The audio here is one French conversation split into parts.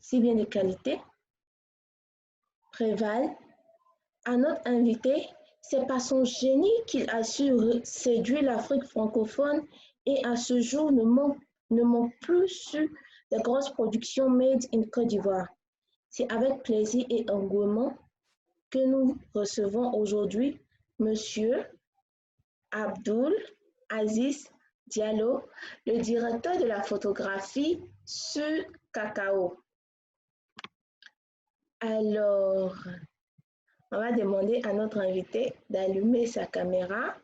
si bien de qualité, prévalent. À notre invité, c'est par son génie qu'il a su séduire l'Afrique francophone et à ce jour ne manque plus sur les grosses productions made in Côte d'Ivoire. C'est avec plaisir et engouement que nous recevons aujourd'hui Monsieur Abdoul Aziz Diallo, le directeur de la photographie sur Cacao. Alors, on va demander à notre invité d'allumer sa caméra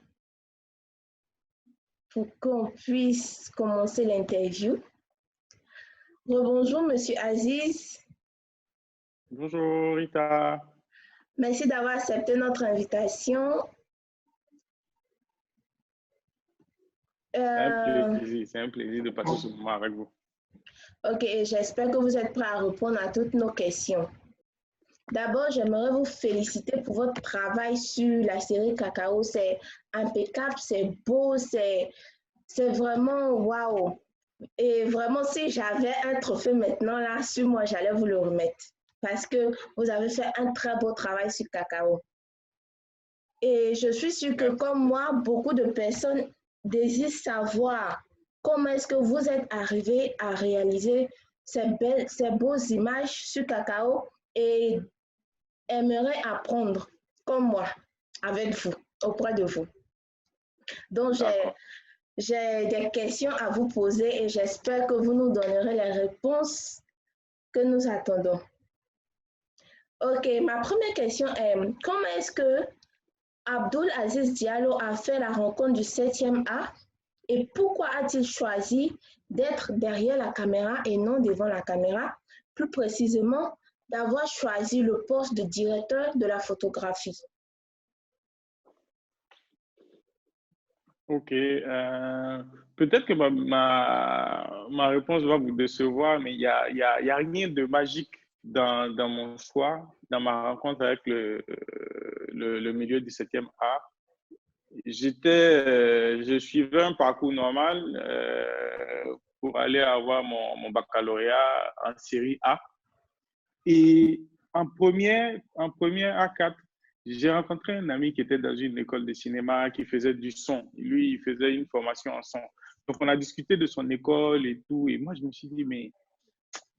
pour qu'on puisse commencer l'interview. Bonjour, Monsieur Aziz. Bonjour, Rita. Merci d'avoir accepté notre invitation. C'est un plaisir de passer ce moment avec vous. Ok, j'espère que vous êtes prêts à répondre à toutes nos questions. D'abord, j'aimerais vous féliciter pour votre travail sur la série Cacao. C'est impeccable, c'est beau, c'est vraiment waouh. Et vraiment, si j'avais un trophée maintenant là sur moi, j'allais vous le remettre. Parce que vous avez fait un très beau travail sur Cacao. Et je suis sûre que comme moi, beaucoup de personnes désirent savoir comment est-ce que vous êtes arrivé à réaliser ces beaux images sur Cacao et aimeraient apprendre comme moi avec vous, auprès de vous. Donc, j'ai des questions à vous poser et j'espère que vous nous donnerez les réponses que nous attendons. Ok, ma première question est, comment est-ce que Abdoul Aziz Diallo a fait la rencontre du 7e art et pourquoi a-t-il choisi d'être derrière la caméra et non devant la caméra? Plus précisément, d'avoir choisi le poste de directeur de la photographie. Ok, peut-être que ma réponse va vous décevoir, mais il y a rien de magique dans mon choix, dans ma rencontre avec le milieu du 7e art. Je suivais un parcours normal pour aller avoir mon baccalauréat en série A. Et en première A4, j'ai rencontré un ami qui était dans une école de cinéma, qui faisait du son. Lui, il faisait une formation en son. Donc, on a discuté de son école et tout. Et moi, je me suis dit, mais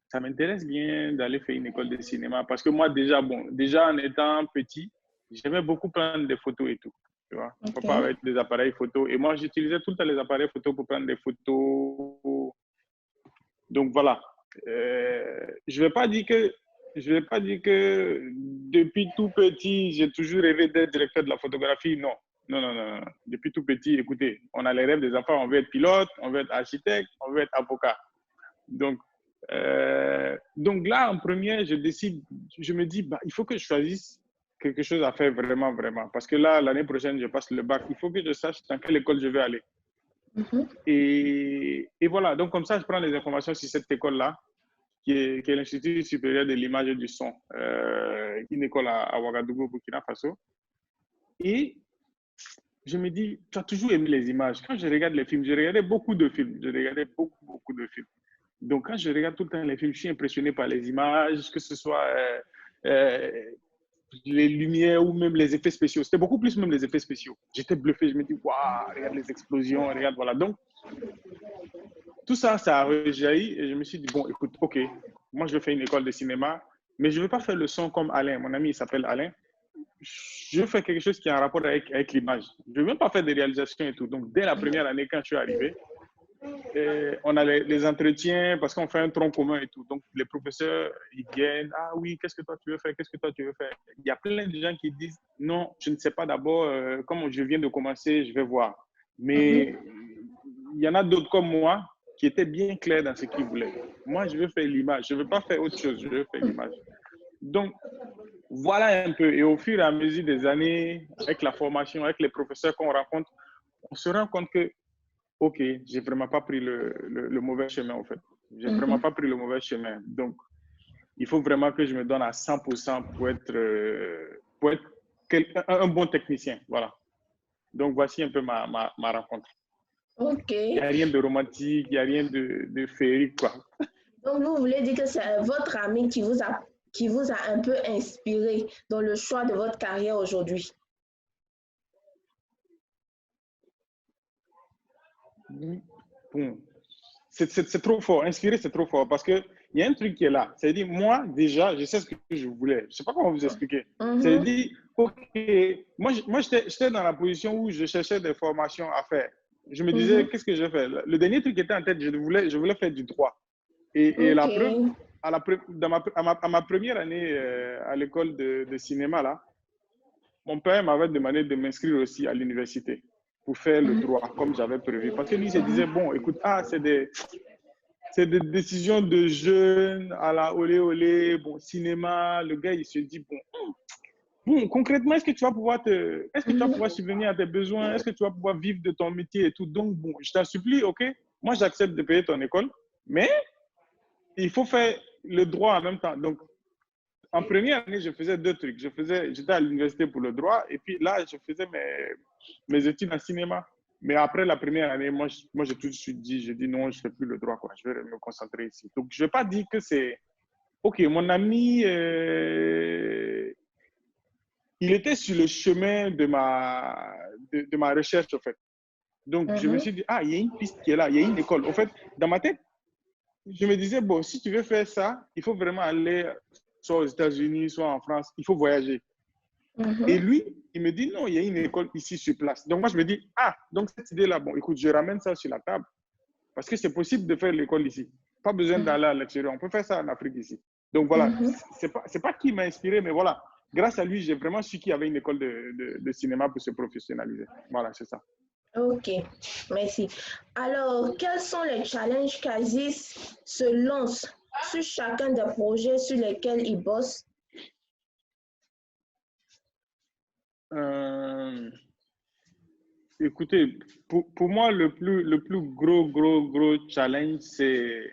ça m'intéresse bien d'aller faire une école de cinéma. Parce que moi, déjà en étant petit, j'aimais beaucoup prendre des photos et tout. Tu vois, Okay. Papa avait des appareils photo. Et moi, j'utilisais tout le temps les appareils photo pour prendre des photos. Donc, voilà. Je ne vais pas dire que depuis tout petit, j'ai toujours rêvé d'être directeur de la photographie. Non. Depuis tout petit, écoutez, on a les rêves des enfants. On veut être pilote, on veut être architecte, on veut être avocat. Donc là, en première, je me dis, il faut que je choisisse quelque chose à faire vraiment, vraiment. Parce que là, l'année prochaine, je passe le bac. Il faut que je sache dans quelle école je vais aller. Mm-hmm. Et voilà, donc comme ça, je prends les informations sur cette école-là, qui est l'Institut supérieur de l'image et du son, une école à Ouagadougou, Burkina Faso. Et je me dis, tu as toujours aimé les images. Quand je regarde les films, je regardais beaucoup de films. Beaucoup de films. Donc, quand je regarde tout le temps les films, je suis impressionné par les images, que ce soit les lumières ou même les effets spéciaux. C'était beaucoup plus même les effets spéciaux. J'étais bluffé. Je me dis, waouh, regarde les explosions, regarde, voilà. Donc, tout ça, ça a rejailli et je me suis dit, bon, écoute, ok, moi, je fais une école de cinéma, mais je ne veux pas faire le son comme Alain. Mon ami, il s'appelle Alain. Je fais quelque chose qui a un rapport avec l'image. Je ne veux même pas faire des réalisations et tout. Donc, dès la première année, quand je suis arrivé, on a les entretiens parce qu'on fait un tronc commun et tout. Donc, les professeurs, ils viennent. Ah oui, qu'est-ce que toi tu veux faire? Qu'est-ce que toi tu veux faire? Il y a plein de gens qui disent non, je ne sais pas d'abord. Comme je viens de commencer, je vais voir. Mais il y en a d'autres comme moi qui étaient bien clairs dans ce qu'ils voulaient. Moi, je veux faire l'image. Je ne veux pas faire autre chose. Je veux faire l'image. Donc, voilà un peu. Et au fur et à mesure des années, avec la formation, avec les professeurs qu'on rencontre, on se rend compte que ok, j'ai vraiment pas pris le mauvais chemin, en fait. J'ai vraiment pas pris le mauvais chemin. Donc, il faut vraiment que je me donne à 100% pour être un bon technicien. Voilà. Donc, voici un peu ma rencontre. Ok. Il n'y a rien de romantique, il n'y a rien de féerique, quoi. Donc, vous voulez dire que c'est votre ami qui vous a un peu inspiré dans le choix de votre carrière aujourd'hui. Bon, c'est trop fort. Inspirer, c'est trop fort parce qu'il y a un truc qui est là. C'est-à-dire, moi, déjà, je sais ce que je voulais. Je ne sais pas comment vous expliquer. C'est-à-dire, OK, moi j'étais dans la position où je cherchais des formations à faire. Je me disais, qu'est-ce que je fais? Le dernier truc qui était en tête, je voulais faire du droit. Et la preuve, OK. à ma première année à l'école de cinéma, là, mon père m'avait demandé de m'inscrire aussi à l'université pour faire le droit comme j'avais prévu. Parce que lui, il se disait, bon, écoute, c'est des décisions de jeunes à la olé olé, bon, cinéma. Le gars, il se dit, bon, concrètement, est-ce que tu vas pouvoir subvenir à tes besoins? Est-ce que tu vas pouvoir vivre de ton métier et tout? Donc, bon, je t'en supplie, OK, moi, j'accepte de payer ton école, mais il faut faire le droit en même temps. Donc, en première année, je faisais deux trucs. J'étais à l'université pour le droit et puis là, je faisais mes études en cinéma. Mais après la première année, moi, j'ai tout de suite dit, j'ai dit non, je ne fais plus le droit, quoi. Je vais me concentrer ici. Donc, je ne vais pas dire que c'est... OK, mon ami, il était sur le chemin de ma recherche, en fait. Donc, je me suis dit, ah, il y a une piste qui est là, il y a une école. En fait, dans ma tête, je me disais, bon, si tu veux faire ça, il faut vraiment aller soit aux États-Unis, soit en France, il faut voyager. Et lui, il me dit, non, il y a une école ici sur place. Donc moi, je me dis, ah, donc cette idée-là, bon, écoute, je ramène ça sur la table parce que c'est possible de faire l'école ici. Pas besoin d'aller à l'extérieur. On peut faire ça en Afrique ici. Donc voilà, c'est pas qui m'a inspiré, mais voilà, grâce à lui, j'ai vraiment su qu'il y avait une école de cinéma pour se professionnaliser. Voilà, c'est ça. OK, merci. Alors, quels sont les challenges qu'Aziz se lance sur chacun des projets sur lesquels il bosse? Écoutez, pour moi, le plus gros challenge, c'est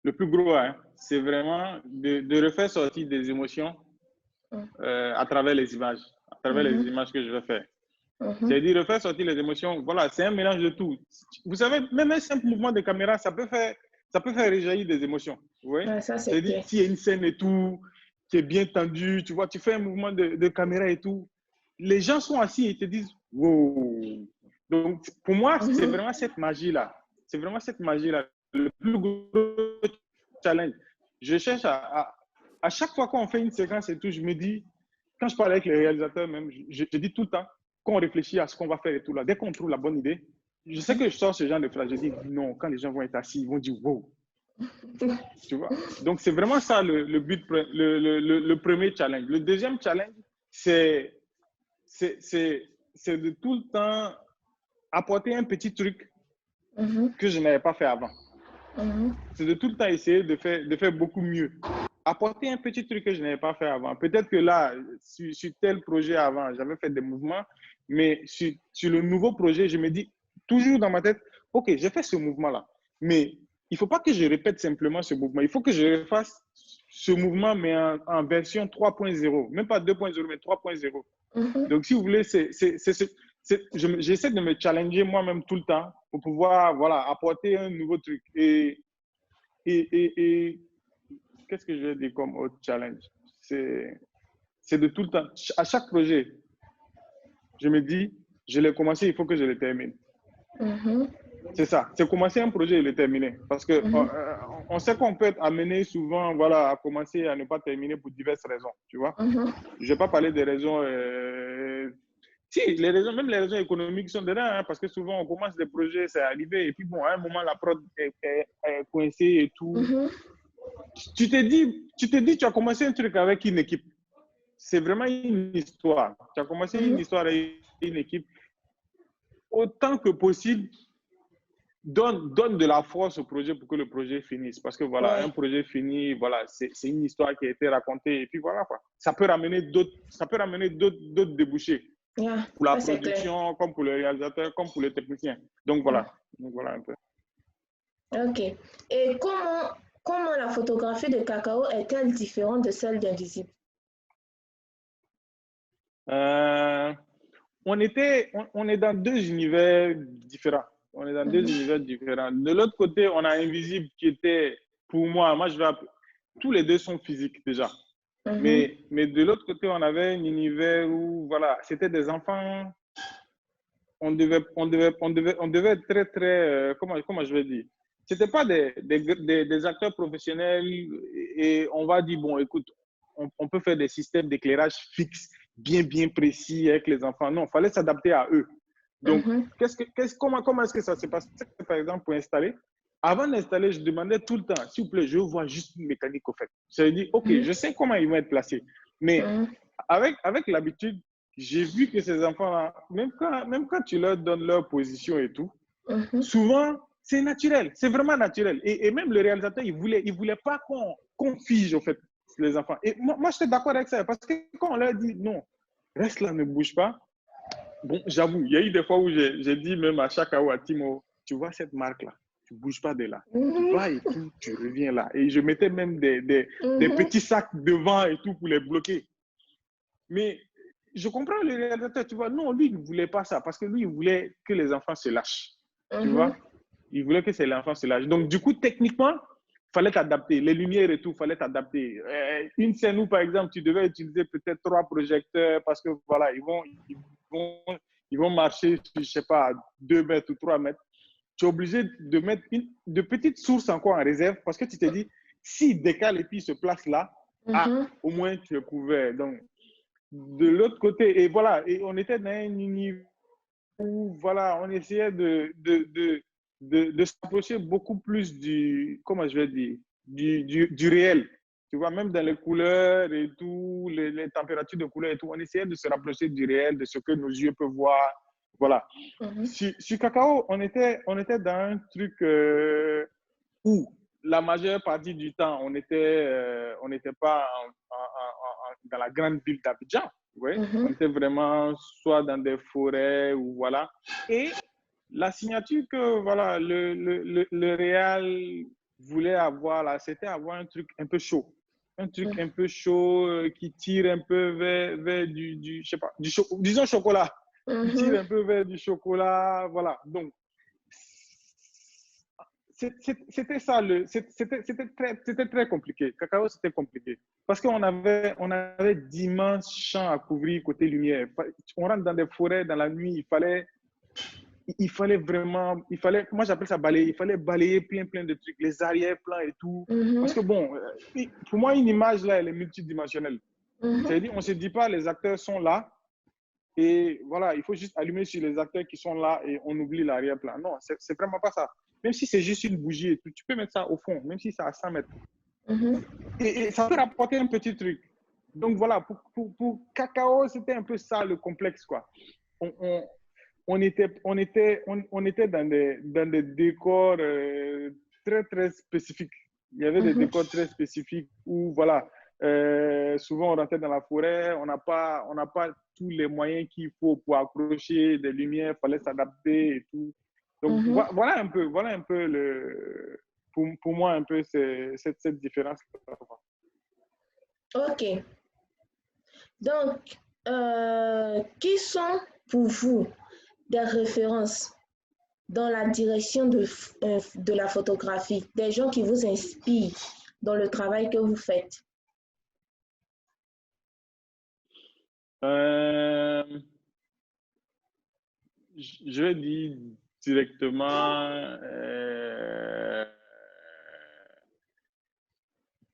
le plus gros, hein, c'est vraiment de refaire sortir des émotions à travers les images, que je vais faire. C'est-à-dire refaire sortir les émotions, voilà, c'est un mélange de tout. Vous savez, même un simple mouvement de caméra, ça peut faire réjaillir des émotions. Vous voyez? Ouais, ça, c'est C'est-à-dire, clair. s'il y a une scène et tout, qui est bien tendue, tu vois, tu fais un mouvement de caméra et tout, les gens sont assis et te disent, wow. Donc, pour moi, c'est vraiment cette magie-là. C'est vraiment cette magie-là. Le plus gros challenge. Je cherche à chaque fois qu'on fait une séquence et tout, je me dis, quand je parle avec les réalisateurs même, je dis tout le temps, quand on réfléchit à ce qu'on va faire et tout là, dès qu'on trouve la bonne idée, je sais que je sors ce genre de phrase, je dis non, quand les gens vont être assis, ils vont dire wow. Tu vois? Donc c'est vraiment ça le but, le premier challenge. Le deuxième challenge, c'est de tout le temps apporter un petit truc que je n'avais pas fait avant. C'est de tout le temps essayer de faire beaucoup mieux. Apporter un petit truc que je n'avais pas fait avant. Peut-être que là, sur tel projet avant, j'avais fait des mouvements, mais sur le nouveau projet, je me dis toujours dans ma tête, OK, j'ai fait ce mouvement-là, mais il ne faut pas que je répète simplement ce mouvement. Il faut que je refasse ce mouvement, mais en version 3.0. Même pas 2.0, mais 3.0. Donc, si vous voulez, j'essaie de me challenger moi-même tout le temps pour pouvoir voilà, apporter un nouveau truc. Et qu'est-ce que je vais dire comme autre challenge? C'est de tout le temps, à chaque projet, je me dis, je l'ai commencé, il faut que je le termine. C'est ça, c'est commencer un projet et le terminer. Parce que on sait qu'on peut être amené souvent voilà, à commencer à ne pas terminer pour diverses raisons, tu vois. Je ne vais pas parler des raisons... Si, même les raisons économiques sont dedans, hein, parce que souvent on commence des projets, c'est arrivé, et puis bon, à un moment, la prod est coincée et tout. Tu te dis, tu as commencé un truc avec une équipe. C'est vraiment une histoire. Tu as commencé une histoire avec une équipe. Autant que possible, donne de la force au projet pour que le projet finisse. Parce que voilà, un projet fini, voilà, c'est une histoire qui a été racontée et puis voilà quoi. Ça peut ramener d'autres débouchés. Pour la production, comme pour le réalisateur, comme pour les techniciens. Donc voilà. Donc voilà un peu. OK. Et comment la photographie de Cacao est-elle différente de celle d'Invisible? On est dans deux univers différents. On est dans deux univers différents. De l'autre côté, on a Invisible qui était, pour moi, tous les deux sont physiques déjà. Mais de l'autre côté, on avait un univers où, voilà, c'était des enfants. On devait être très, très, comment je vais dire? C'était pas des acteurs professionnels et on va dire, bon, écoute, on peut faire des systèmes d'éclairage fixes, bien précis avec les enfants. Non, il fallait s'adapter à eux. Donc, comment est-ce que ça se passe, par exemple, pour installer? Avant d'installer, je demandais tout le temps, s'il vous plaît, je vois juste une mécanique au fait. Ça veut dire, OK, je sais comment ils vont être placés. Mais avec l'habitude, j'ai vu que ces enfants-là, même quand tu leur donnes leur position et tout, souvent, c'est naturel, c'est vraiment naturel. Et même le réalisateur, il voulait pas qu'on fige, en fait, les enfants. Et moi j'étais d'accord avec ça, parce que quand on leur dit, non, reste là, ne bouge pas, bon, j'avoue, il y a eu des fois où j'ai dit même à chaque à Timo, tu vois cette marque-là, tu bouges pas de là. Tu vas et tout, tu reviens là. Et je mettais même des petits sacs devant et tout pour les bloquer. Mais je comprends le réalisateur, tu vois. Non, lui, il ne voulait pas ça parce que lui, il voulait que les enfants se lâchent. Tu vois? Il voulait que les enfants se lâchent. Donc, du coup, techniquement, il fallait t'adapter. Les lumières et tout, il fallait t'adapter. Une scène où, par exemple, tu devais utiliser peut-être 3 projecteurs parce que, voilà, ils vont marcher, je ne sais pas, 2 mètres ou 3 mètres. Tu es obligé de mettre de petites sources encore en réserve parce que tu te dis, s'il décale et puis il se place là, au moins tu es couvert. Donc, de l'autre côté, et voilà, et on était dans un univers où, voilà, on essayait de s'approcher beaucoup plus comment je vais dire, du réel. Tu vois, même dans les couleurs et tout, les températures de couleurs et tout, on essayait de se rapprocher du réel, de ce que nos yeux peuvent voir. Voilà. Sur Cacao, on était dans un truc où la majeure partie du temps, on n'était pas dans la grande ville d'Abidjan. Ouais. On était vraiment soit dans des forêts ou voilà. Et la signature que voilà, le Real voulait avoir là, c'était avoir un truc un peu chaud. Un truc un peu chaud qui tire un peu vers je sais pas, disons chocolat. Qui tire un peu vers du chocolat. Voilà. Donc, c'était ça, c'était très compliqué. Cacao, c'était compliqué. Parce qu'on avait d'immenses champs à couvrir côté lumière. On rentre dans des forêts dans la nuit, moi j'appelle ça balayer, il fallait balayer plein de trucs, les arrière-plans et tout. Parce que bon, pour moi, une image là, elle est multidimensionnelle. C'est-à-dire, on ne se dit pas, les acteurs sont là, et voilà, il faut juste allumer sur les acteurs qui sont là et on oublie l'arrière-plan. Non, c'est vraiment pas ça. Même si c'est juste une bougie et tout, tu peux mettre ça au fond, même si c'est à 100 mètres. Et ça peut rapporter un petit truc. Donc voilà, pour Cacao, c'était un peu ça le complexe, quoi. On était dans des décors très spécifiques. Il y avait des décors très spécifiques où, voilà, souvent on rentrait dans la forêt, on n'a pas tous les moyens qu'il faut pour accrocher des lumières, il fallait s'adapter et tout. Donc voilà un peu pour moi un peu cette différence. Ok. Donc, qui sont pour vous des références dans la direction de la photographie, des gens qui vous inspirent dans le travail que vous faites? Je vais dire directement,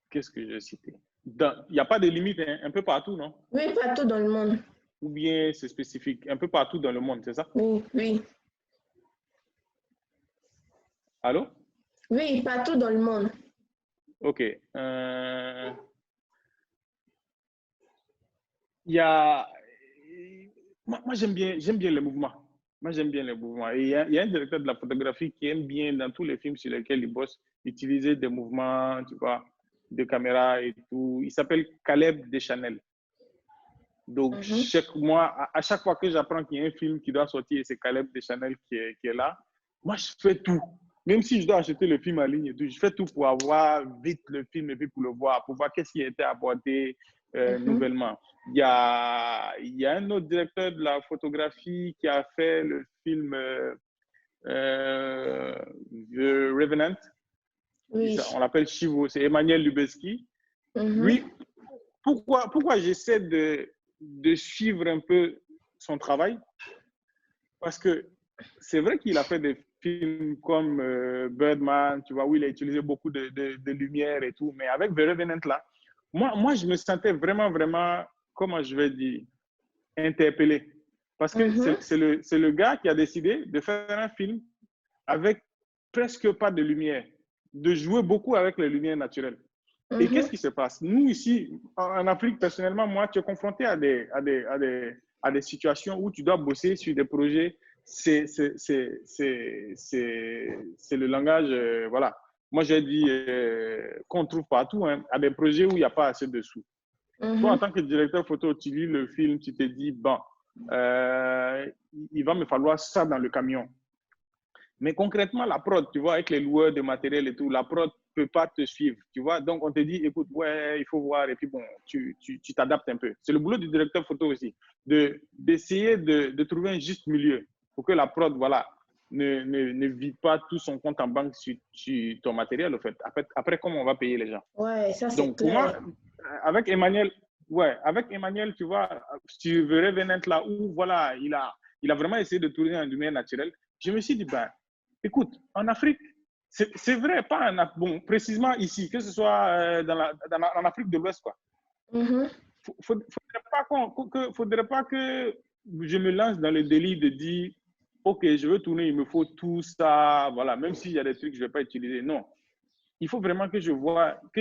qu'est-ce que je vais citer? Il n'y a pas de limite, hein, un peu partout, non? Oui, partout dans le monde. Ou bien c'est spécifique, un peu partout dans le monde, c'est ça? Oui, oui. Allô? Oui, partout dans le monde. Ok. Il y a... Moi j'aime bien les mouvements. Moi, j'aime bien les mouvements. Et il y a un directeur de la photographie qui aime bien, dans tous les films sur lesquels il bosse, utiliser des mouvements, tu vois, de caméra et tout. Il s'appelle Caleb Deschanel. Donc, chaque mois, à chaque fois que j'apprends qu'il y a un film qui doit sortir et c'est Caleb Deschanel qui est là, moi, je fais tout. Même si je dois acheter le film en ligne et tout, je fais tout pour avoir vite le film et puis pour le voir, pour voir qu'est-ce qui a été abordé nouvellement. Il y a un autre directeur de la photographie qui a fait le film The Revenant. Oui. On l'appelle Chivo, c'est Emmanuel Lubezki. Mhm. Lui, pourquoi j'essaie de suivre un peu son travail? Parce que c'est vrai qu'il a fait des films comme Birdman, tu vois, où il a utilisé beaucoup de lumière et tout, mais avec The Revenant là, moi je me sentais vraiment, comment je vais dire, interpellé. Parce que c'est le gars qui a décidé de faire un film avec presque pas de lumière, de jouer beaucoup avec les lumières naturelles. Et qu'est-ce qui se passe? Nous, ici, en Afrique, personnellement, moi, tu es confronté à des situations où tu dois bosser sur des projets. C'est le langage, voilà. Moi, j'ai dit qu'on trouve partout, hein, à des projets où il n'y a pas assez de sous. Toi, en tant que directeur photo, tu lis le film, tu te dis, bon, il va me falloir ça dans le camion. Mais concrètement, la prod, tu vois, avec les loueurs de matériel et tout, la prod ne peut pas te suivre, tu vois. Donc, on te dit, écoute, ouais, il faut voir, et puis bon, tu t'adaptes un peu. C'est le boulot du directeur photo aussi, d'essayer de trouver un juste milieu pour que la prod, voilà, ne vide pas tout son compte en banque sur ton matériel, en fait. Après, comment on va payer les gens? Ouais, ça, c'est Donc, clair. pour moi, avec Emmanuel, tu vois, tu verrais Venant là où, voilà, il a vraiment essayé de tourner en lumière naturelle. Je me suis dit, ben, écoute, en Afrique, c'est vrai, pas bon, précisément ici, que ce soit en Afrique de l'Ouest, quoi. Faudrait pas que je me lance dans le délit de dire, OK, je veux tourner, il me faut tout ça, voilà, même s'il y a des trucs que je ne vais pas utiliser. Non. Il faut vraiment que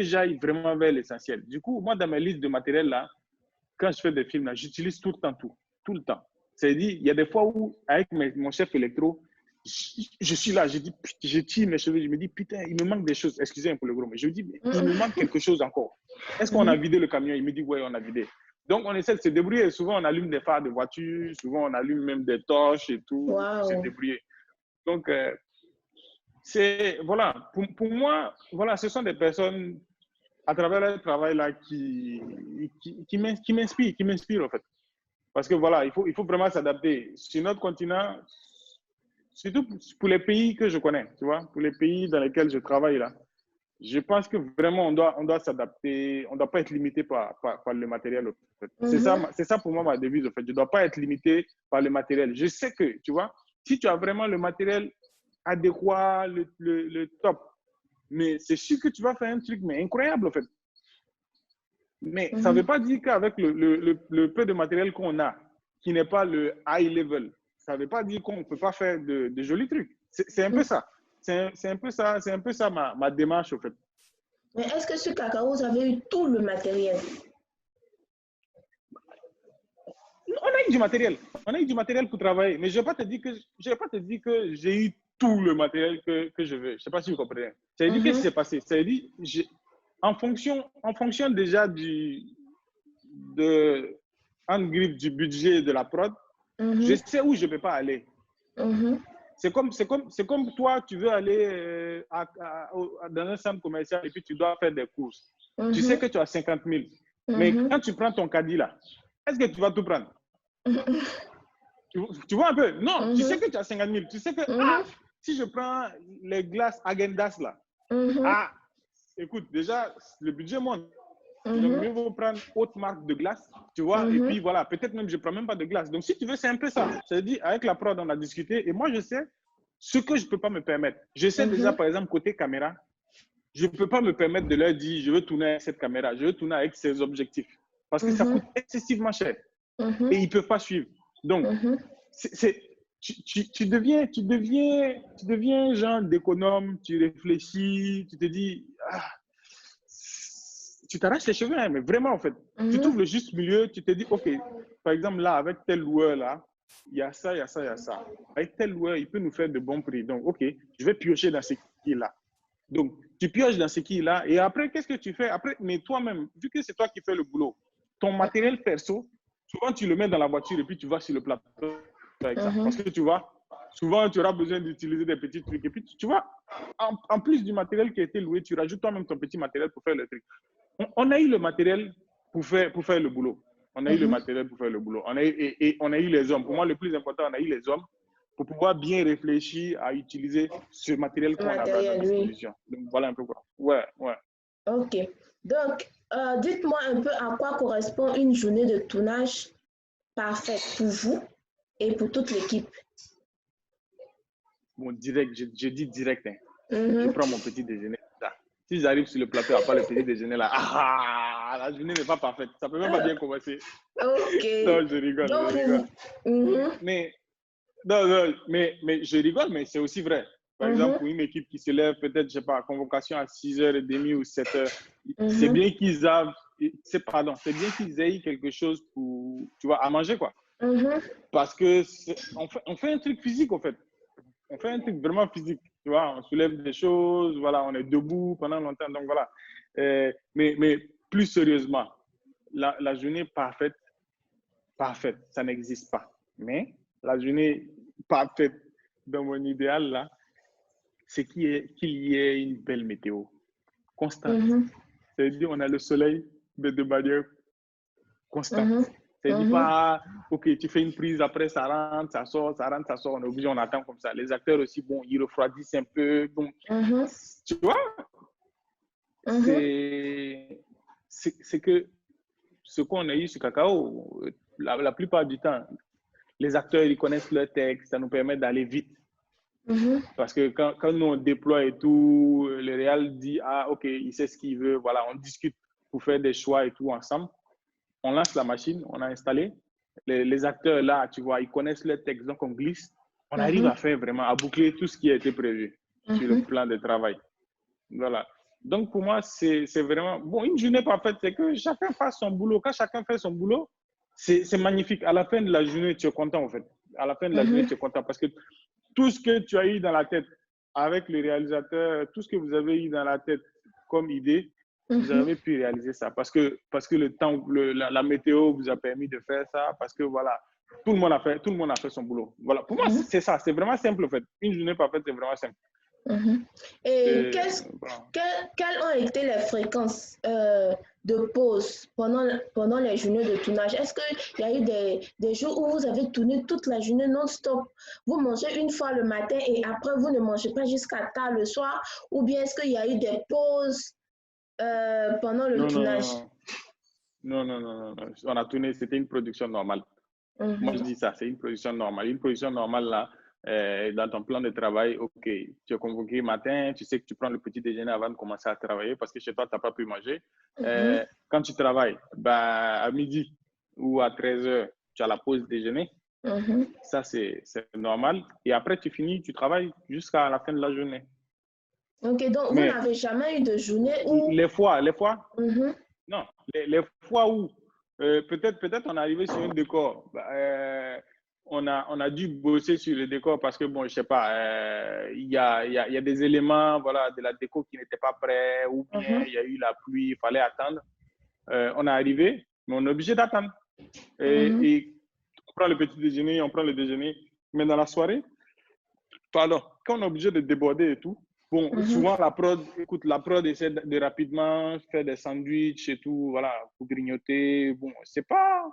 j'aille vraiment vers l'essentiel. Du coup, moi, dans mes listes de matériel, là, quand je fais des films, là, j'utilise tout le temps tout le temps. C'est-à-dire, il y a des fois où, avec mon chef électro, je suis là, je tire mes cheveux, je me dis, putain, il me manque des choses. Excusez-moi pour le gros, mais je me dis, mais il me manque quelque chose encore. Est-ce qu'on a vidé le camion? Il me dit, ouais, on a vidé. Donc, on essaie de se débrouiller. Souvent, on allume des phares de voiture, souvent, on allume même des torches et tout, pour se débrouiller. Donc, voilà, pour moi, voilà, ce sont des personnes, à travers leur travail là, qui m'inspirent, en fait. Parce que voilà, il faut vraiment s'adapter. Sur notre continent, surtout pour les pays que je connais, tu vois, pour les pays dans lesquels je travaille là, je pense que vraiment on doit s'adapter, on ne doit pas être limité par le matériel. En fait. C'est ça pour moi ma devise. En fait. Je ne dois pas être limité par le matériel. Je sais que, tu vois, si tu as vraiment le matériel adéquat, le top, mais c'est sûr que tu vas faire un truc mais incroyable en fait. Mais ça ne veut pas dire qu'avec le peu de matériel qu'on a, qui n'est pas le high level, ça ne veut pas dire qu'on ne peut pas faire de jolis trucs. C'est un peu ça. C'est un peu ça ma démarche, en fait. Mais est-ce que sur Cacao, vous avez eu tout le matériel? On a eu du matériel. On a eu du matériel pour travailler. Mais je ne vais pas te dire que j'ai eu tout le matériel que je veux. Je ne sais pas si vous comprenez. C'est-à-dire, qu'est-ce qui s'est passé? C'est-à-dire, en fonction déjà du budget de la prod, je sais où je ne peux pas aller. C'est comme toi, tu veux aller dans un centre commercial et puis tu dois faire des courses. Tu sais que tu as 50 000. Mais quand tu prends ton caddie là, est-ce que tu vas tout prendre? Tu vois un peu? Non, tu sais que tu as 50 000. Tu sais que si je prends les glaces Häagen-Dazs là, écoute, déjà, le budget monte. Donc, mieux vaut prendre autre marque de glace, tu vois, et puis voilà, peut-être même je ne prends même pas de glace. Donc, si tu veux, c'est un peu ça. C'est-à-dire, avec la prod, on a discuté, et moi, je sais ce que je ne peux pas me permettre. Je sais déjà, par exemple, côté caméra, je ne peux pas me permettre de leur dire, je veux tourner avec cette caméra, je veux tourner avec ces objectifs, parce que ça coûte excessivement cher, et ils ne peuvent pas suivre. Donc, tu deviens genre d'économe, tu réfléchis, tu te dis, tu t'arraches les cheveux, hein, mais vraiment, en fait. Tu trouves le juste milieu, tu te dis, OK, par exemple, là, avec tel loueur, là, il y a ça, il y a ça, il y a ça. Avec tel loueur, il peut nous faire de bons prix. Donc, OK, je vais piocher dans ce qui est là. Donc, tu pioches dans ce qui est là. Et après, qu'est-ce que tu fais? Après, mais toi-même, vu que c'est toi qui fais le boulot, ton matériel perso, souvent, tu le mets dans la voiture et puis tu vas sur le plateau avec ça. Parce que tu vois, souvent, tu auras besoin d'utiliser des petits trucs. Et puis, tu vois, en plus du matériel qui a été loué, tu rajoutes toi-même ton petit matériel pour faire le truc. On a eu le matériel pour faire le boulot. On a eu le matériel pour faire le boulot. On a eu les hommes. Pour moi, le plus important, on a eu les hommes pour pouvoir bien réfléchir à utiliser ce matériel qu'on avait à notre disposition. Donc, voilà un peu quoi. Ouais. OK. Donc, dites-moi un peu à quoi correspond une journée de tournage parfaite pour vous et pour toute l'équipe. Bon, direct, je dis direct. Hein. Je prends mon petit déjeuner. Là. Si j'arrive sur le plateau à part le petit déjeuner, là, la journée n'est pas parfaite. Ça peut même pas bien commencer. OK. Non, je rigole. Donc, je rigole. Mais je rigole, mais c'est aussi vrai. Par exemple, pour une équipe qui se lève, peut-être, je sais pas, convocation à 6h30 ou 7h, c'est bien qu'ils c'est bien qu'ils aient quelque chose pour, tu vois, à manger, quoi. Parce que on fait un truc physique, en fait. On fait un truc vraiment physique, tu vois. On soulève des choses, voilà, on est debout pendant longtemps, donc voilà. Mais plus sérieusement, la journée parfaite, ça n'existe pas. Mais la journée parfaite, dans mon idéal, là, c'est qu'il y ait une belle météo constante. C'est-à-dire on a le soleil de manière constante. C'est-à-dire pas, OK, tu fais une prise, après ça rentre, ça sort, on est obligé, on attend comme ça. Les acteurs aussi, bon, ils refroidissent un peu. Donc, tu vois, c'est que ce qu'on a eu sur Cacao, la plupart du temps, les acteurs, ils connaissent leur texte, ça nous permet d'aller vite. Parce que quand nous, on déploie et tout, le réal dit, ah, OK, il sait ce qu'il veut, voilà, on discute pour faire des choix et tout ensemble. On lance la machine, on a installé. Les acteurs, là, tu vois, ils connaissent leur texte, donc on glisse. On arrive à faire vraiment, à boucler tout ce qui a été prévu sur le plan de travail. Voilà. Donc, pour moi, c'est vraiment... Bon, une journée parfaite, c'est que chacun fasse son boulot. Quand chacun fait son boulot, c'est magnifique. À la fin de la journée, tu es content, en fait. À la fin de la journée, tu es content parce que tout ce que tu as eu dans la tête avec le réalisateur, tout ce que vous avez eu dans la tête comme idée, vous avez pu réaliser ça parce que le temps, la météo vous a permis de faire ça, parce que voilà, tout le monde a fait son boulot. Voilà, pour moi, c'est ça, c'est vraiment simple en fait. Une journée parfaite, c'est vraiment simple. Et quelles ont été les fréquences de pause pendant les journées de tournage? Est-ce qu'il y a eu des jours où vous avez tourné toute la journée non-stop? Vous mangez une fois le matin et après vous ne mangez pas jusqu'à tard le soir? Ou bien est-ce qu'il y a eu des pauses pendant le tournage? Non. On a tourné, c'était une production normale. Moi, je dis ça, c'est une production normale. Une production normale, là, dans ton plan de travail, OK, tu es convoqué matin, tu sais que tu prends le petit déjeuner avant de commencer à travailler parce que chez toi, tu n'as pas pu manger. Quand tu travailles, bah, à midi ou à 13h, tu as la pause déjeuner. Ça, c'est normal. Et après, tu finis, tu travailles jusqu'à la fin de la journée. OK, donc vous n'avez jamais eu de journée où... Les fois non, les fois où peut-être on est arrivé sur un décor, on a dû bosser sur le décor parce que, bon, je sais pas, il y a des éléments, voilà, de la déco qui n'étaient pas prêts, ou bien il y a eu la pluie, il fallait attendre. On est arrivé, mais on est obligé d'attendre. Et on prend le petit déjeuner, on prend le déjeuner, mais dans la soirée, pardon, quand on est obligé de déborder et tout, bon, souvent la prod essaie de rapidement faire des sandwichs et tout, voilà, pour grignoter. Bon, c'est pas...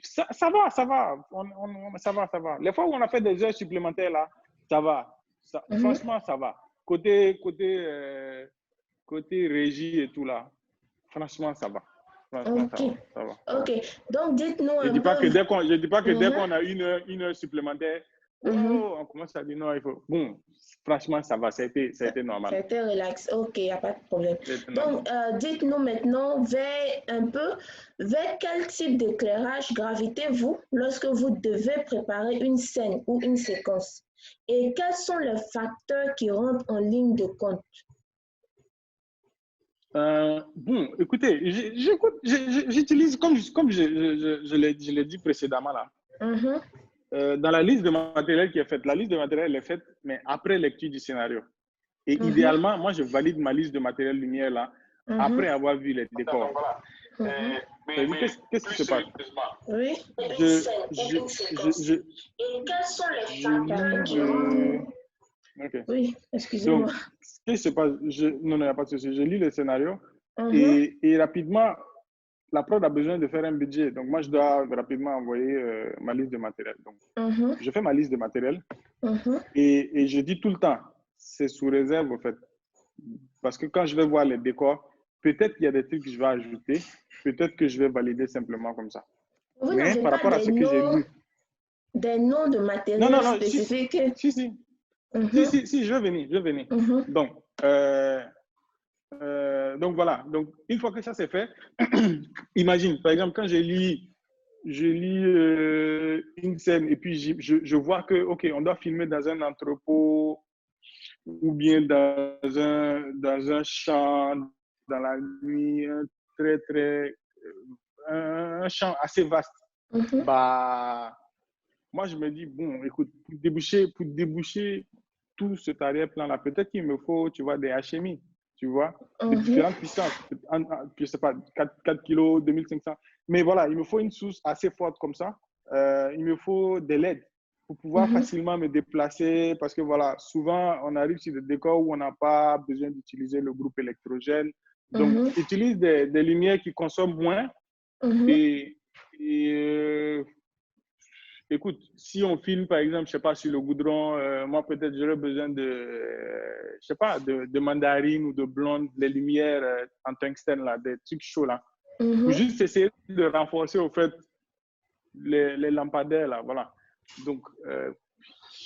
Ça va. Ça va. Les fois où on a fait des heures supplémentaires, là, ça va. Franchement, ça va. Côté régie et tout, là, franchement, ça va. Franchement, ça va. OK. Donc, dites-nous un peu... Je dis pas que dès qu'on a une heure supplémentaire, on commence à dire non, il faut... Bon, franchement, ça va, ça a été normal. C'était relax, OK, il n'y a pas de problème. Donc, dites-nous maintenant vers quel type d'éclairage gravitez-vous lorsque vous devez préparer une scène ou une séquence? Et quels sont les facteurs qui rentrent en ligne de compte? Bon, écoutez, j'utilise, comme je l'ai dit précédemment, là, dans la liste de matériel qui est faite, la liste de matériel est faite, mais après lecture du scénario. Et idéalement, moi, je valide ma liste de matériel lumière, là, après avoir vu les décors. Qu'est-ce qui se passe? Oui. Quels sont les facteurs qui rentrent? Okay. Oui, excusez-moi. Donc, ce qui se passe, non, il n'y a pas de souci. Je lis le scénario et rapidement, la prod a besoin de faire un budget. Donc, moi, je dois rapidement envoyer ma liste de matériel. Donc, je fais ma liste de matériel et je dis tout le temps, c'est sous réserve, en fait. Parce que quand je vais voir les décors, peut-être qu'il y a des trucs que je vais ajouter, peut-être que je vais valider simplement comme ça. Vous Mais n'avez par pas rapport à ce que j'ai lu. des noms de Non, non, matériel non, spécifiques? si, je vais venir. Donc voilà. Donc, une fois que ça c'est fait, imagine, par exemple, quand je lis une scène et puis je vois que, OK, on doit filmer dans un entrepôt ou bien dans un champ, dans la nuit, un champ assez vaste. Bah, moi, je me dis, bon, écoute, pour déboucher tout cet arrière-plan-là, peut-être qu'il me faut, tu vois, des HMI, tu vois, de différentes puissances. Je sais pas, 4 kilos, 2500. Mais voilà, il me faut une source assez forte comme ça. Il me faut des LED pour pouvoir facilement me déplacer parce que voilà, souvent, on arrive sur des décors où on n'a pas besoin d'utiliser le groupe électrogène. Donc, utilise des lumières qui consomment moins et écoute, si on filme, par exemple, je sais pas, sur le goudron, moi, peut-être, j'aurais besoin je sais pas, de mandarine ou de blonde, les lumières en tungstène, là, des trucs chauds, là. Pour juste essayer de renforcer, au fait, les lampadaires, là, voilà. Donc,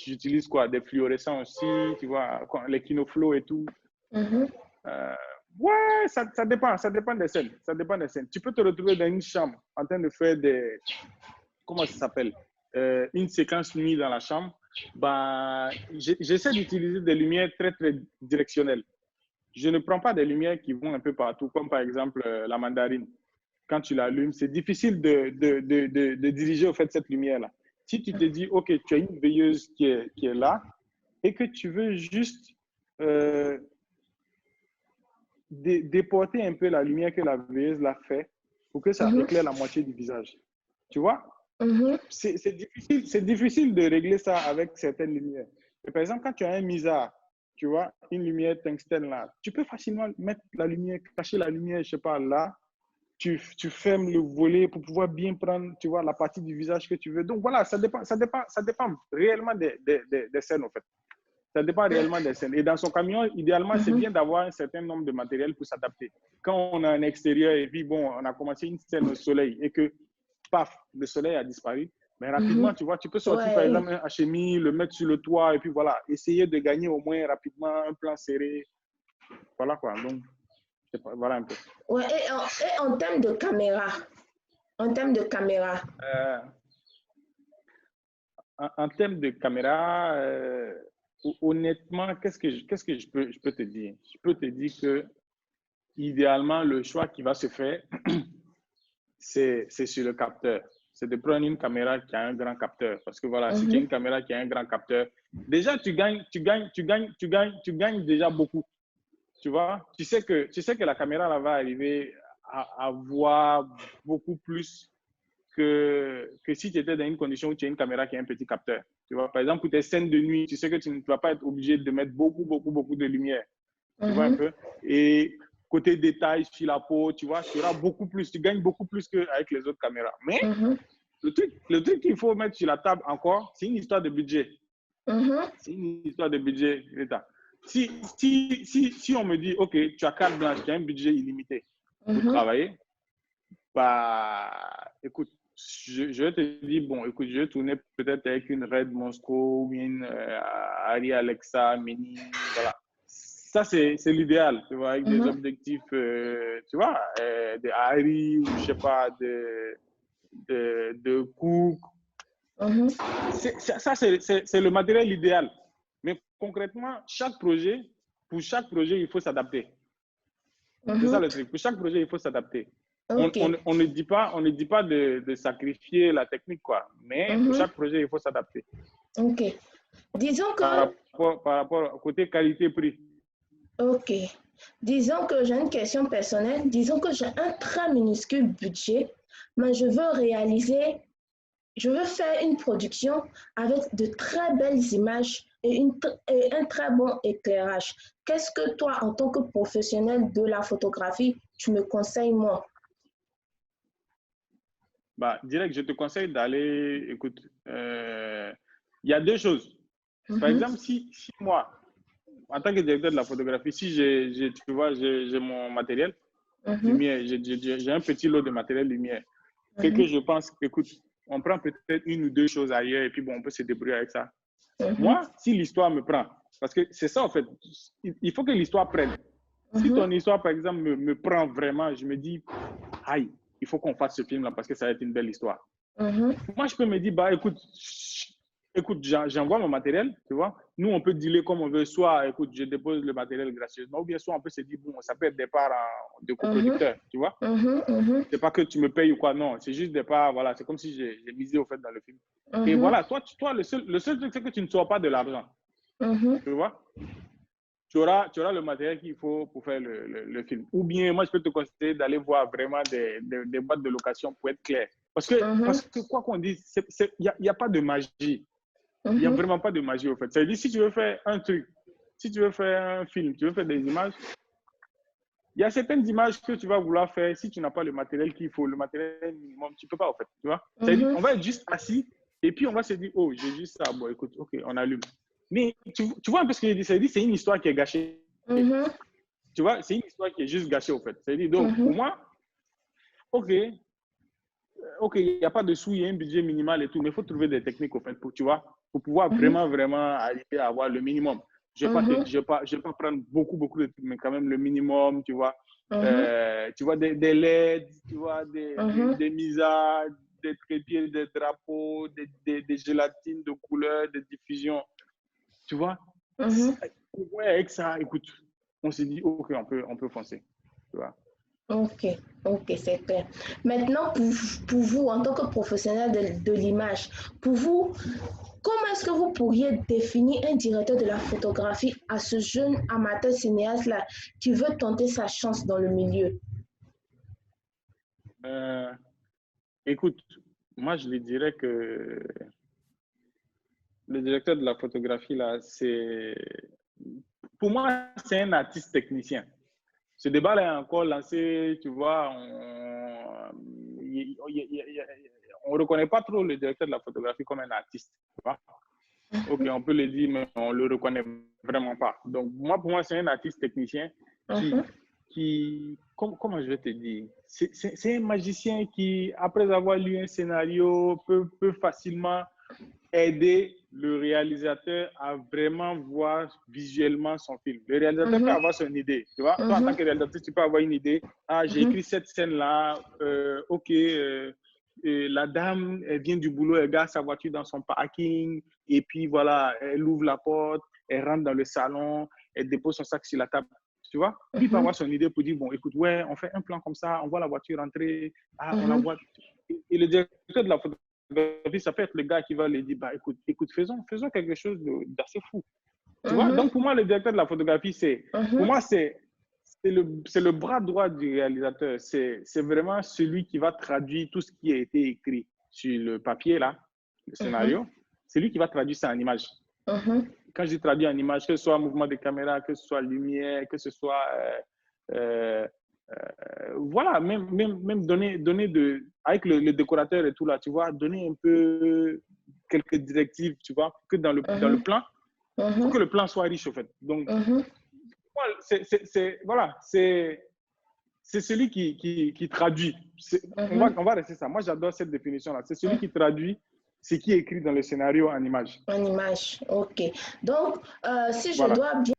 j'utilise quoi? Des fluorescents aussi, tu vois, les kinoflow et tout. Ouais, ça dépend des scènes. Ça dépend des scènes. Tu peux te retrouver dans une chambre en train de faire comment ça s'appelle? Une séquence nuit dans la chambre. Bah, j'essaie d'utiliser des lumières très, très directionnelles. Je ne prends pas des lumières qui vont un peu partout, comme par exemple la mandarine. Quand tu l'allumes, c'est difficile de diriger au fait cette lumière-là. Si tu te dis, OK, tu as une veilleuse qui est là et que tu veux juste déporter un peu la lumière que la veilleuse l'a fait pour que ça éclaire la moitié du visage. Tu vois? C'est difficile de régler ça avec certaines lumières. Et par exemple, quand tu as un misard, tu vois, une lumière tungstène là, tu peux facilement mettre la lumière, cacher la lumière, je sais pas, là. Tu fermes le volet pour pouvoir bien prendre, tu vois, la partie du visage que tu veux. Donc voilà, ça dépend réellement des scènes, en fait. Ça dépend réellement des scènes. Et dans son camion, idéalement, c'est bien d'avoir un certain nombre de matériel pour s'adapter. Quand on a un extérieur et puis, bon, on a commencé une scène au soleil et que, paf, le soleil a disparu, mais rapidement, tu vois, tu peux sortir, par exemple, un HMI, le mettre sur le toit et puis voilà, essayer de gagner au moins rapidement un plan serré. Voilà quoi. Donc, voilà un peu. Ouais, et en termes de caméra, en termes de caméra. En termes de caméra, honnêtement, qu'est-ce que je peux te dire? Je peux te dire que idéalement, le choix qui va se faire, c'est sur le capteur. C'est de prendre une caméra qui a un grand capteur. Parce que voilà, si tu as une caméra qui a un grand capteur, déjà, tu gagnes déjà beaucoup. Tu vois? Tu sais que la caméra là, va arriver à voir beaucoup plus que si tu étais dans une condition où tu as une caméra qui a un petit capteur. Tu vois, par exemple, pour tes scènes de nuit, tu sais que tu ne vas pas être obligé de mettre beaucoup de lumière. Tu vois un peu? Et côté détail sur la peau, tu vois, tu auras beaucoup plus, tu gagnes beaucoup plus qu'avec les autres caméras. Mais le truc qu'il faut mettre sur la table encore, c'est une histoire de budget. C'est une histoire de budget, Rita. Si on me dit, OK, tu as carte blanche, tu as un budget illimité pour travailler, bah, écoute, je vais te dire, bon, écoute, je vais tourner peut-être avec une Red Monstro ou une Arri Alexa Mini, voilà. Ça, c'est l'idéal, tu vois, avec des objectifs, tu vois, de Arri ou je sais pas, de Cook. Ça, c'est le matériel idéal. Mais concrètement, pour chaque projet, il faut s'adapter. C'est ça le truc. Pour chaque projet, il faut s'adapter. Okay. On ne dit pas de sacrifier la technique, quoi. Mais pour chaque projet, il faut s'adapter. OK. Disons que... Par rapport au côté qualité-prix. OK. Disons que j'ai une question personnelle. Disons que j'ai un très minuscule budget, mais je veux faire une production avec de très belles images et un très bon éclairage. Qu'est-ce que toi, en tant que professionnel de la photographie, tu me conseilles, moi? bah, direct, je te conseille d'aller, écoute, il y a deux choses. Par exemple, si moi, en tant que directeur de la photographie, si tu vois, j'ai mon matériel lumière, j'ai un petit lot de matériel lumière, que je pense, écoute, on prend peut-être une ou deux choses ailleurs et puis bon, on peut se débrouiller avec ça. Moi, si l'histoire me prend, parce que c'est ça en fait, il faut que l'histoire prenne. Si ton histoire, par exemple, me prend vraiment, je me dis, aïe, il faut qu'on fasse ce film-là parce que ça va être une belle histoire. Moi, je peux me dire, bah écoute, j'envoie mon matériel, tu vois. Nous, on peut dealer comme on veut. Soit, écoute, je dépose le matériel gracieusement, ou bien soit on peut se dire, bon, ça peut être des parts de coproducteurs, tu vois. C'est pas que tu me payes ou quoi, non. C'est juste des parts, voilà. C'est comme si j'ai misé au fait dans le film. Et voilà, toi le seul truc, c'est que tu ne sors pas de l'argent. Tu vois. Tu auras le matériel qu'il faut pour faire le film. Ou bien, moi, je peux te conseiller d'aller voir vraiment des boîtes de location pour être clair. Parce que quoi qu'on dise, il n'y a pas de magie. Il n'y a vraiment pas de magie, au fait. C'est-à-dire, si tu veux faire un truc, si tu veux faire un film, tu veux faire des images, il y a certaines images que tu vas vouloir faire. Si tu n'as pas le matériel qu'il faut, le matériel minimum, tu ne peux pas, au fait. Tu vois? C'est-à-dire, on va être juste assis et puis on va se dire, oh, j'ai juste ça. Bon, écoute, OK, on allume. Mais tu vois un peu ce que je dis? C'est-à-dire, c'est une histoire qui est gâchée. Tu vois? C'est une histoire qui est juste gâchée, au fait. C'est-à-dire, donc, pour moi, OK, il n'y a pas de sous, il y a un budget minimal et tout, mais il faut trouver des techniques, au fait, pour, tu vois, pour pouvoir vraiment arriver à avoir le minimum. Je ne vais pas prendre beaucoup de trucs, mais quand même le minimum, tu vois. Tu vois, des LED, tu vois, des misas, des trépieds, des drapeaux, des gélatines de couleurs, des diffusions. Tu vois. Ouais, avec ça, écoute, on s'est dit, OK, on peut foncer. Tu vois. Ok, c'est clair. Maintenant, pour vous, en tant que professionnel de l'image, pour vous, comment est-ce que vous pourriez définir un directeur de la photographie à ce jeune amateur cinéaste-là qui veut tenter sa chance dans le milieu? Écoute, moi, je lui dirais que le directeur de la photographie, là, pour moi, c'est un artiste technicien. Ce débat-là est encore lancé, tu vois, on ne reconnaît pas trop le directeur de la photographie comme un artiste, tu vois. OK, on peut le dire, mais on ne le reconnaît vraiment pas. Donc, pour moi, c'est un artiste technicien comment je vais te dire, c'est un magicien qui, après avoir lu un scénario, peut facilement aider le réalisateur à vraiment voir visuellement son film. Le réalisateur peut avoir son idée, tu vois. Toi, en tant que réalisateur, tu peux avoir une idée. Ah, j'ai écrit cette scène-là, OK, la dame, elle vient du boulot, elle garde sa voiture dans son parking, et puis voilà, elle ouvre la porte, elle rentre dans le salon, elle dépose son sac sur la table. Tu vois, puis il peut avoir son idée pour dire, bon, écoute, ouais, on fait un plan comme ça, on voit la voiture rentrer, on la voit. Et le directeur de la photographie, ça peut être le gars qui va lui dire, bah, écoute, faisons quelque chose d'assez fou. Tu vois, donc pour moi, le directeur de la photographie, pour moi, c'est le bras droit du réalisateur. C'est vraiment celui qui va traduire tout ce qui a été écrit sur le papier, là, le scénario. C'est lui qui va traduire ça en image. Quand je traduis en image, que ce soit mouvement de caméra, que ce soit lumière, que ce soit voilà, même donner avec le décorateur et tout là, tu vois, donner un peu quelques directives, tu vois, que dans le plan, pour que le plan soit riche, au fait. Donc, voilà, c'est celui qui traduit. On va rester ça. Moi, j'adore cette définition-là. C'est celui qui traduit ce qui est écrit dans le scénario en image. En image, ok. Donc, si je dois bien